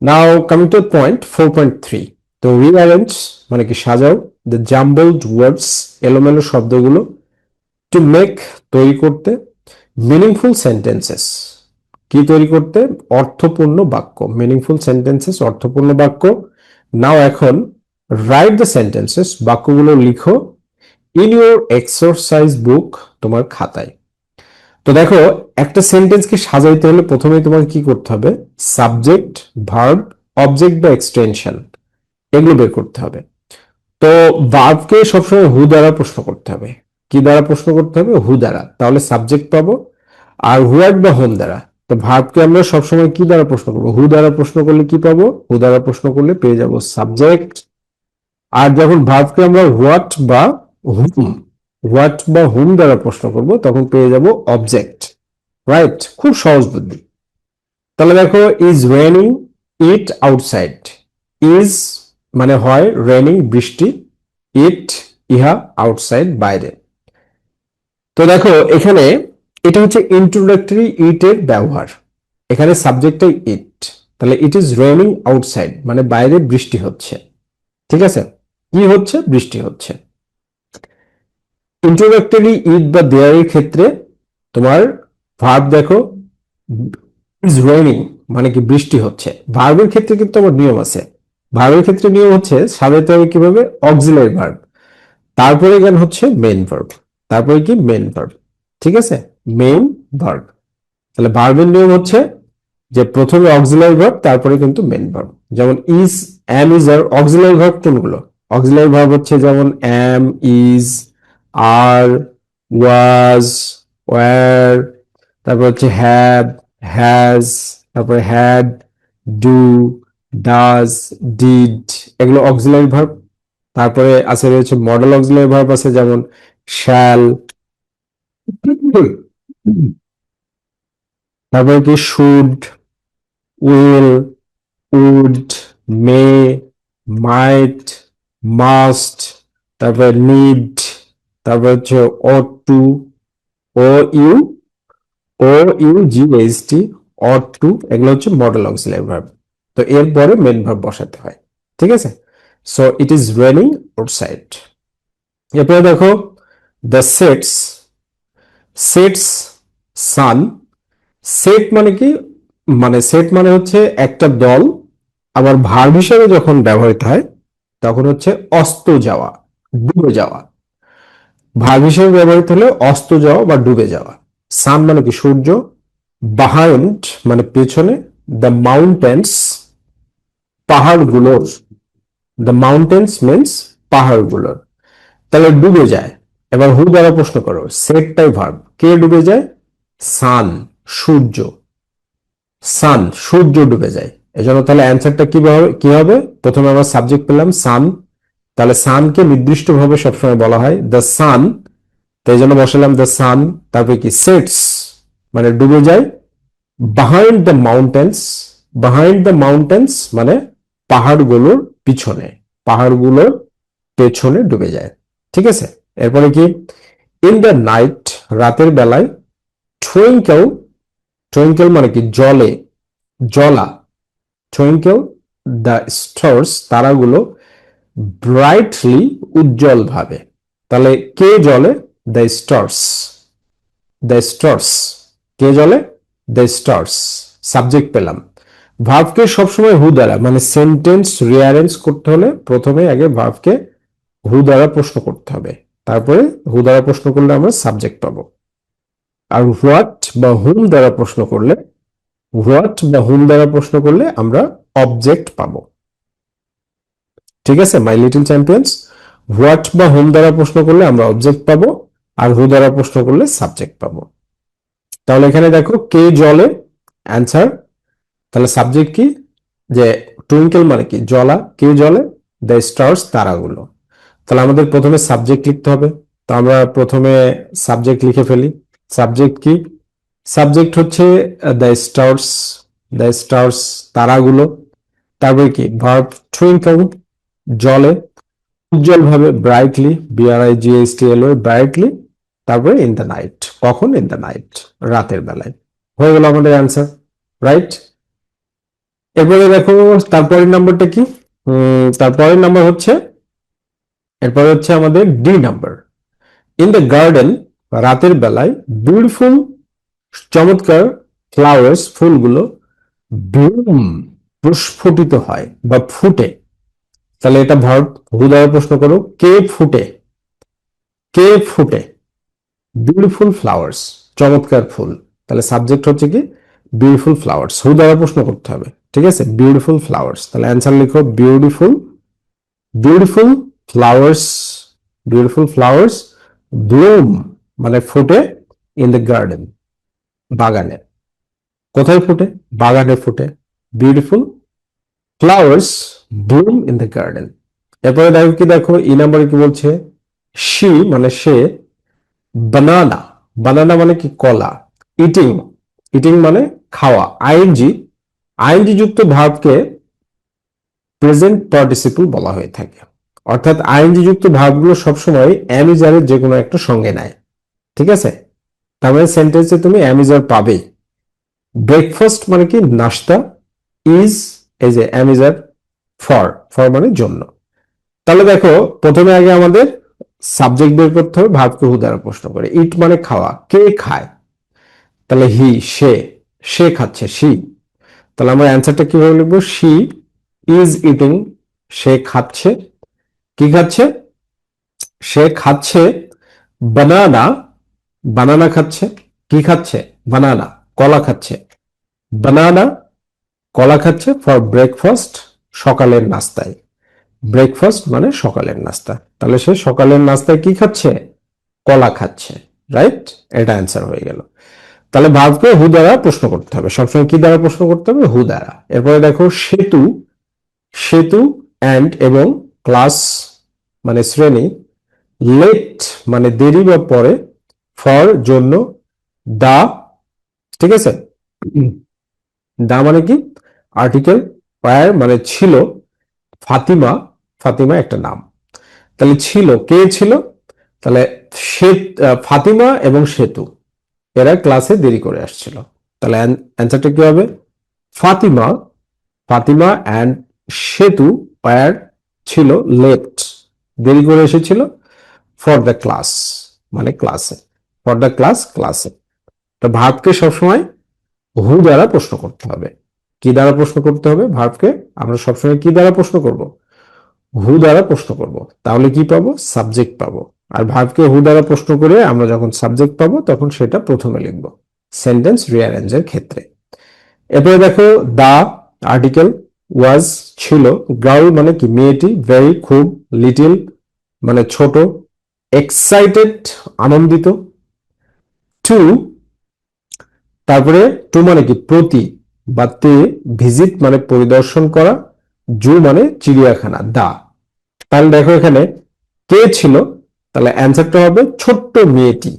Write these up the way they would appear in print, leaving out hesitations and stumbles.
Now coming to point 4.3, তো rearrange মানে কি সাজাও দ্য জাম্বলড ওয়ার্ডস, এলোমেলো শব্দগুলো, টু মেক তৈরি করতে, মিনিংফুল সেন্টেন্সেস কি তৈরি করতে, অর্থপূর্ণ বাক্য, মিনিংফুল সেন্টেন্সেস অর্থপূর্ণ বাক্য। নাও এখন রাইট দ্য সেন্টেন্সেস, বাক্যগুলো লিখো, ইন ইউর এক্সারসাইজ বুক, তোমার খাতায়। তো দেখো, একটা সেন্টেন্সকে সাজাইতে হলে প্রথমেই তোমাকে কি করতে হবে, সাবজেক্ট, ভার্ব, অবজেক্ট বা এক্সটেনশন এগুলো বের করতে হবে। তো ভার্বকে সবসময় হু দ্বারা প্রশ্ন করতে হবে। কি দ্বারা প্রশ্ন করতে হবে, হু দ্বারা, তাহলে সাবজেক্ট পাবো। আর হোয়াট বা হোম দ্বারা, তো ভার্বকে আমরা সবসময় কি দ্বারা প্রশ্ন করবো, হু দ্বারা প্রশ্ন করলে কি পাবো, হু দ্বারা প্রশ্ন করলে পেয়ে যাব সাবজেক্ট। আর যখন ভার্বকে আমরা হোয়াট বা হুম দ্বারা প্রশ্ন করব তখন পেয়ে যাব অবজেক্ট। রাইট, খুব সহজ বুদ্ধি। তাহলে দেখো, is raining eat outside, is মানে হয়, রেনিং বৃষ্টি, ইট ইহা, আউটসাইড বাইরে। তো দেখো এখানে এটা হচ্ছে ইন্ট্রোডাক্টরি ইট এর ব্যবহার, এখানে সাবজেক্টটাই ইট, তাহলে ইট ইজ রেনিং আউটসাইড মানে বাইরে বৃষ্টি হচ্ছে। ঠিক আছে, কি হচ্ছে, বৃষ্টি হচ্ছে। ইন্ট্রোডাক্টরি ইট বা দেয়ার এর ক্ষেত্রে তোমার ভার্ব দেখো, ইজ রেনিং মানে কি বৃষ্টি হচ্ছে। ভার্বের ক্ষেত্রে কিন্তু আমার নিয়ম আছে, ভার্বের ক্ষেত্রে নিয়ম হচ্ছে সাজাতে হবে কিভাবে, অক্সিলারি ভার্ব, তারপরে জ্ঞান হচ্ছে মেইন ভার্ব, তারপরে কি মেইন ভার্ব। ঠিক আছে, মেইন ভার্ব। তাহলে ভার্বের নিয়ম হচ্ছে যে প্রথমে অক্সিলারি ভার্ব তারপরে কিন্তু মেইন ভার্ব। যেমন ইজ, অ্যাম, ইজ আর অক্সিলারি ভার্ব কোনগুলো, অক্সিলারি ভার্ব হচ্ছে যেমন am, is, are, was, were, তারপর হচ্ছে হ্যাভ, হ্যাজ, তারপরে হ্যাড, ডু, ডাজ, ডিড, এগুলো অক্সিলারি ভার্ব। তারপরে আছে রয়েছে মডেল অক্সিলারি ভার্ব আছে যেমন শ্যাল, তারপরে কি should, will, would, may, might, must, তারপরে নিড, তারপর হচ্ছে ought টু, ও o, o u g h t, ought to, এগুলো হচ্ছে মডেল অক্সিলারি ভার্ব। তো এরপরে মেন ভার্ব বসাতে হয়। ঠিক আছে, so it is raining outside. এরপরে দেখো, the sets, sets sun, set মানে কি, মানে সেট মানে হচ্ছে একটা দল, আবার ভার্ব হিসেবে যখন ব্যবহৃত হয় তখন হচ্ছে অস্ত যাওয়া, ডুবে যাওয়া। ভার্ব হিসেবে ব্যবহৃত হলে অস্ত যাওয়া বা ডুবে যাওয়া। সান মানে কি সূর্য, বাহাইন্ড মানে পেছনে, দ্য মাউন্টেন্স পাহাড়গুলোর, দ্য মাউন্টেন্স মিন্স পাহাড়গুলোর, তাহলে ডুবে যায়। এবার হু দ্বারা প্রশ্ন করো, সেটটাই ভার্ব, কে ডুবে যায়, সান, সূর্য, সান সূর্য ডুবে যায়। এজন্য তাহলে অ্যান্সারটা কি হবে, প্রথমে আমরা সাবজেক্ট পেলাম সান, তাহলে সানকে নির্দিষ্টভাবে সবসময় বলা হয় দ্য সান, তাই জন্য বসালাম দ্য সান। তারপরে কি সেটস মানে ডুবে যায়, behind the mountains, behind the mountains মানে পাহাড়গুলোর পিছনে, পাহাড়গুলোর পেছনে ডুবে যায়। ঠিক আছে, এরপরে কি, ইন দ্য নাইট রাতের বেলায়, টুইঙ্কেল, টুইঙ্কেল মানে কি জলে, জ্বলা, টুইঙ্কেল দ্য স্টার্স তারাগুলো, ব্রাইটলি উজ্জ্বল ভাবে, তাহলে কে জ্বলে, দ্য স্টার্স, দ্য স্টার্স, কে জ্বলে, দ্য স্টার্স, সাবজেক্ট পেলাম। ভার্বকে সবসময় হু দ্বারা, মানে সেন্টেন্স রিঅ্যারেঞ্জ করতে হলে প্রথমে আগে ভার্বকে হু দ্বারা প্রশ্ন করতে হবে, তারপরে হু দ্বারা প্রশ্ন করলে আমরা সাবজেক্ট পাবো। আর হোয়াট বা হুম দ্বারা প্রশ্ন করলে, হোয়াট বা হুম দ্বারা প্রশ্ন করলে আমরা অবজেক্ট পাবো। ঠিক আছে মাই লিটল চ্যাম্পিয়ন্স, হোয়াট বা হুম দ্বারা প্রশ্ন করলে আমরা অবজেক্ট পাবো, আর হু দ্বারা প্রশ্ন করলে সাবজেক্ট পাবো। তাহলে এখানে দেখো কে জলে, অ্যান্সার, তাহলে সাবজেক্ট কি, যে টুইঙ্কেল মানে কি জলা, কে জলে, দ্য স্টার্স তারাগুলো। তাহলে আমাদের প্রথমে সাবজেক্ট লিখতে হবে, তো আমরা প্রথমে সাবজেক্ট লিখে ফেলি। সাবজেক্ট কি, সাবজেক্ট হচ্ছে দ্য স্টার্স, দ্য স্টার্স তারাগুলো। তারপরে কি ভার্ব টুইঙ্কেল জলে, উজ্জ্বল ভাবে, ব্রাইটলি, BRIGHTLY ব্রাইটলি, তারপরে ইন দ্য নাইট, কখন, ইন দ্য নাইট রাতের বেলায়। হয়ে গেল আমাদের অ্যান্সার, রাইট। এরপরে দেখো তারপরের নাম্বারটা কি, তারপরের নাম্বার হচ্ছে, এরপরে হচ্ছে আমাদের D number. In the garden, রাতের বেলায়, বিউটিফুল, চমৎকার, ফ্লাওয়ার্স, ফুলগুলো, ব্লুম, প্রস্ফুটিত হয় বা ফুটে। তাহলে এটা ভার্ব, হু দ্বারা প্রশ্ন করো, কে ফুটে, কে ফুটে, বিউটিফুল ফ্লাওয়ার্স, চমৎকার ফুল। তাহলে সাবজেক্ট হচ্ছে কি বিউটিফুল ফ্লাওয়ার্স, হু দ্বারা প্রশ্ন করতে হবে, ঠিক আছে, বিউটিফুল ফ্লাওয়ার্স। তাহলে অ্যান্সার লিখো beautiful, beautiful flowers, beautiful flowers Bloom মানে ফুটে, ইন দ্য গার্ডেন বাগানে। কোথায় ফুটে, বাগানে ফুটে, beautiful flowers Bloom in the garden. এরপরে দেখো কি, দেখো ই নাম্বারে কি বলছে, শি মানে সে, বানানা, বানানা মানে কি কলা, ইটিং, ইটিং মানে খাওয়া, আইএনজি, আইএনজি যুক্ত ভার্বকে প্রেজেন্ট পার্টিসিপল বলা হয়ে থাকে। অর্থাৎ আইএনজি যুক্ত ভার্বগুলো সবসময় অ্যামিজারের যে কোনো একটা সঙ্গে নেয়, ঠিক আছে। তার মানে সেন্টেন্সে তুমি অ্যামিজার পাবেই। ব্রেকফাস্ট মানে কি নাস্তা, ইজ এই যে অ্যামিজার, ফর, ফর মানে জন্য। তাহলে দেখো প্রথমে আগে আমাদের সাবজেক্ট বের করতে হবে, ভার্বকে হু দ্বারা প্রশ্ন করে। ইট মানে খাওয়া, কে খায়, তাহলে হি সে, সে খাচ্ছে শি। তাহলে আমরা অ্যান্সারটা কিভাবে লিখবো, শি ইজ ইটিং, সে খাচ্ছে, কি খাচ্ছে, সে খাচ্ছে বানানা, বানানা খাচ্ছে, কি খাচ্ছে, বানানা কলা খাচ্ছে, বানানা কলা খাচ্ছে ফর ব্রেকফাস্ট সকালের নাস্তায়। ব্রেকফাস্ট মানে সকালের নাস্তা, তাহলে সে সকালের নাস্তায় কি খাচ্ছে, কলা খাচ্ছে, রাইট। এটা অ্যান্সার হয়ে গেল। তাহলে ভার্বকে হু দ্বারা প্রশ্ন করতে হবে, সবসময় কি দ্বারা প্রশ্ন করতে হবে, হু দ্বারা। এরপরে দেখো সেতু, সেতু অ্যান্ড এবং ক্লাস মানে শ্রেণী, লেট মানে দেরি বা পরে, ফর জন্য, দা, ঠিক আছে, দা মানে কি আর্টিকেল, পায়ার মানে ছিল, ফাতিমা, ফাতিমা একটা নাম, তাহলে ছিল, কে ছিল, তাহলে ফাতিমা এবং সেতু এরা ক্লাসে দেরি করে আসছিল। তাহলে অ্যান্সারটা কি হবে, ফাতিমা, ফাতিমা অ্যান্ড সেতু ওয়্যার ছিল লেট, দেরি করে এসেছিল, ফর দ্য ক্লাস মানে ক্লাসে, ফর দ্য ক্লাস ক্লাসে। তো ভার্বকে সবসময় হু দ্বারা প্রশ্ন করতে হবে। কি দ্বারা প্রশ্ন করতে হবে ভার্বকে, আমরা সবসময় কি দ্বারা প্রশ্ন করব, হু দ্বারা প্রশ্ন করব। তাহলে কি পাবো, সাবজেক্ট পাবো। আর ভার্বকে হু দ্বারা প্রশ্ন করে আমরা যখন সাবজেক্ট পাবো তখন সেটা প্রথমে লিখব সেন্টেন্স রিঅ্যারেঞ্জের ক্ষেত্রে। এরপরে দেখো দা আর্টিকেল, ওয়াজ ছিল, গার্ল মানে কি মেয়েটি, ভেরি খুব, লিটিল মানে ছোট, এক্সাইটেড আনন্দিত, টু তারপরে টু মানে কি প্রতি বা তে, ভিজিট মানে পরিদর্শন করা, জু মানে চিড়িয়াখানা, দা। তাহলে দেখো এখানে কে ছিল, তাহলে অ্যান্সারটা হবে ছোট্ট মেয়েটি,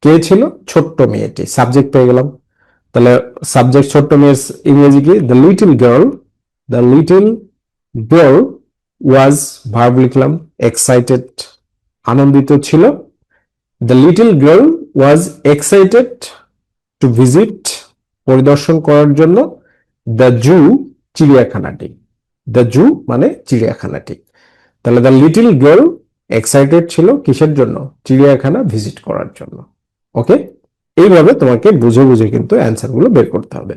কে ছিল, ছোট্ট মেয়েটি, সাবজেক্ট পেয়ে গেলাম। তাহলে সাবজেক্ট ছোট্ট মেয়ের ইংরেজি কি, the little girl, the little girl was, verb লিখলাম, এক্সাইটেড আনন্দিত ছিল, the little girl was excited to visit পরিদর্শন করার জন্য, দ্য জু চিড়িয়াখানাটি, দ্য জু মানে চিড়িয়াখানাটি। তাহলে দ্য লিটল গার্ল এক্সাইটেড ছিল কিসের জন্য, চিড়িয়াখানা ভিজিট করার জন্য। ওকে, এইভাবে তোমাকে বুঝে বুঝে কিন্তু অ্যান্সার গুলো বের করতে হবে।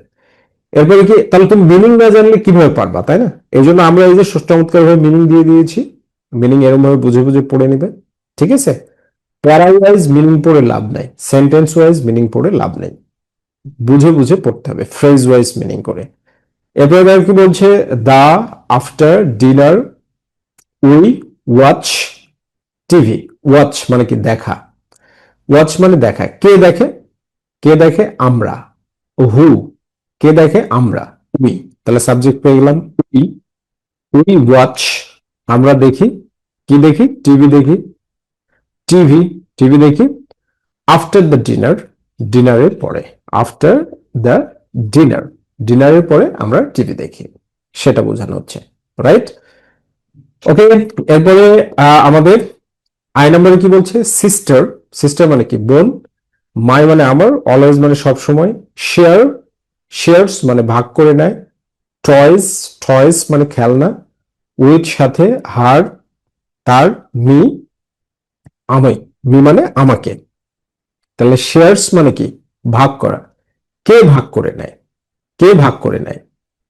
এরপরে কি, তাহলে তুমি মিনিং না জানলে কিভাবে পারবা, তাই না। এই জন্য আমরা এই যে চমৎকার ভাবে মিনিং দিয়ে দিয়েছি, মিনিং এরকম ভাবে বুঝে বুঝে পড়ে নিবে, ঠিক আছে। প্যারা ওয়াইজ মিনিং পড়ে লাভ নাই, সেন্টেন্স ওয়াইজ মিনিং পড়ে লাভ নেই, বুঝে বুঝে পড়তে হবে ফ্রেজ ওয়াইজ মিনিং করে। এরপরে দেখো কি বলছে, the after dinner we watch TV, watch মানে কি দেখা, ওয়াচ মানে দেখা, কে দেখে, কে দেখে আমরা, হু কে দেখে আমরা, উই, তাহলে সাবজেক্ট পেয়ে গেলাম উই, উই ওয়াচ আমরা দেখি, কি দেখি, টিভি দেখি, টিভি টিভি দেখি, আফটার দ্য ডিনার ডিনারের পরে, আফটার দ্য ডিনার ডিনারের পরে আমরা টিভি দেখি, সেটা বোঝানো হচ্ছে, রাইট। ওকে, এরপরে আমাদের আই নম্বরে কি বলছে, সিস্টার, সিস্টার মানে কি বোন, মাই মানে আমার, অলওয়েজ মানে সব সময়, শেয়ার শেয়ার্স মানে ভাগ করে নেয়, টয়েস, টয়েস মানে খেলনা, উইথ সাথে, হার তার, মি আমি, মি মানে আমাকে। তাহলে শেয়ার্স মানে কি? ভাগ করা। কে ভাগ করে নেয়? কে ভাগ করে নেয়?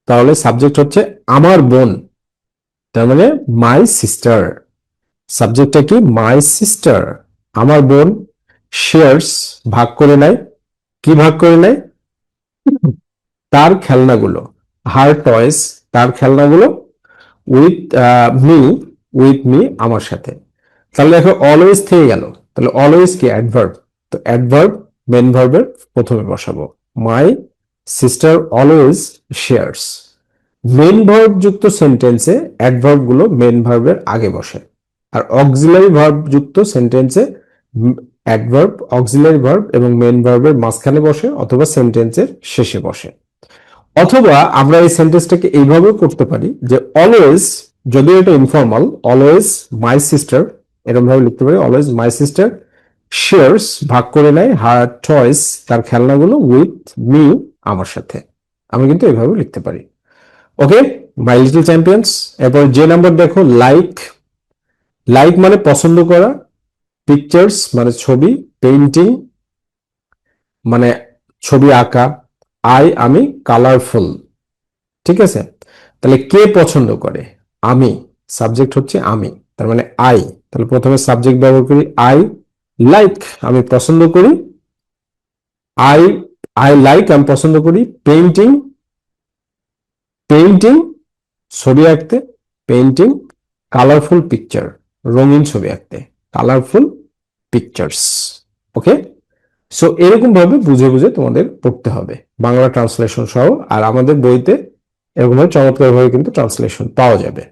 তাহলে সাবজেক্ট হচ্ছে আমার বোন, তার মানে মাই সিস্টার। সাবজেক্টটা কি? মাই সিস্টার, আমার বোন। শেয়ার্স ভাগ করে নেয়। কি ভাগ করে নেয়? তার খেলনাগুলো। হার টয়েস তার খেলনাগুলো, উইথ মি, উইথ মি আমার সাথে। তাহলে দেখো অলওয়েজ থেকে গেল, তাহলে অলওয়েজ কি? অ্যাডভার্ব। তো অ্যাডভার্ব মেন ভার্বের প্রথমে বসাবো। My sister always shares. Main verb যুক্ত সেন্টেন্সে অ্যাডভার্ব গুলো মেন ভার্বের আগে বসে, আর অক্সিলারি ভার্ব যুক্ত সেন্টেন্সে অ্যাডভার্ব অক্সিলারি ভার্ব এবং মেন ভার্বের মাঝখানে বসে অথবা সেন্টেন্সের শেষে বসে। অথবা আমরা এই সেন্টেন্সটাকে এইভাবেও করতে পারি যে অলওয়েজ, যদিও এটা ইনফর্মাল, অলওয়েজ মাই সিস্টার, এরকম ভাবে লিখতে পারি। অলওয়েজ মাই সিস্টার শেয়ার্স ভাগ করে নেয়, হার টয়েস তার খেলনাগুলো, উইথ মি আমার সাথে। আমি কিন্তু এইভাবে লিখতে পারি। ওকে, মাই লিটল চ্যাম্পিয়ন্স। এরপর যে নাম্বার দেখো, লাইক। লাইক মানে পছন্দ করা, পিকচার্স মানে ছবি, পেইন্টিং মানে ছবি আঁকা, আমি কালারফুল। ঠিক আছে, তাহলে কে পছন্দ করে? আমি, সাবজেক্ট হচ্ছে আমি, তার মানে আই। তাহলে প্রথমে সাবজেক্ট ব্যবহার করি আই। লাইক আমি পছন্দ করি, আই আই লাইক আমি পছন্দ করি। পেইন্টিং, পেইন্টিং ছবি আঁকতে, পেইন্টিং কালারফুল পিকচার রঙিন ছবি আঁকতে, কালারফুল পিকচার্স। ওকে, সো এরকম ভাবে বুঝে বুঝে তোমাদের পড়তে হবে বাংলা ট্রান্সলেশন সহ। আর আমাদের বইতে এরকম ভাবে চমৎকার ভাবে কিন্তু ট্রান্সলেশন পাওয়া যাবে।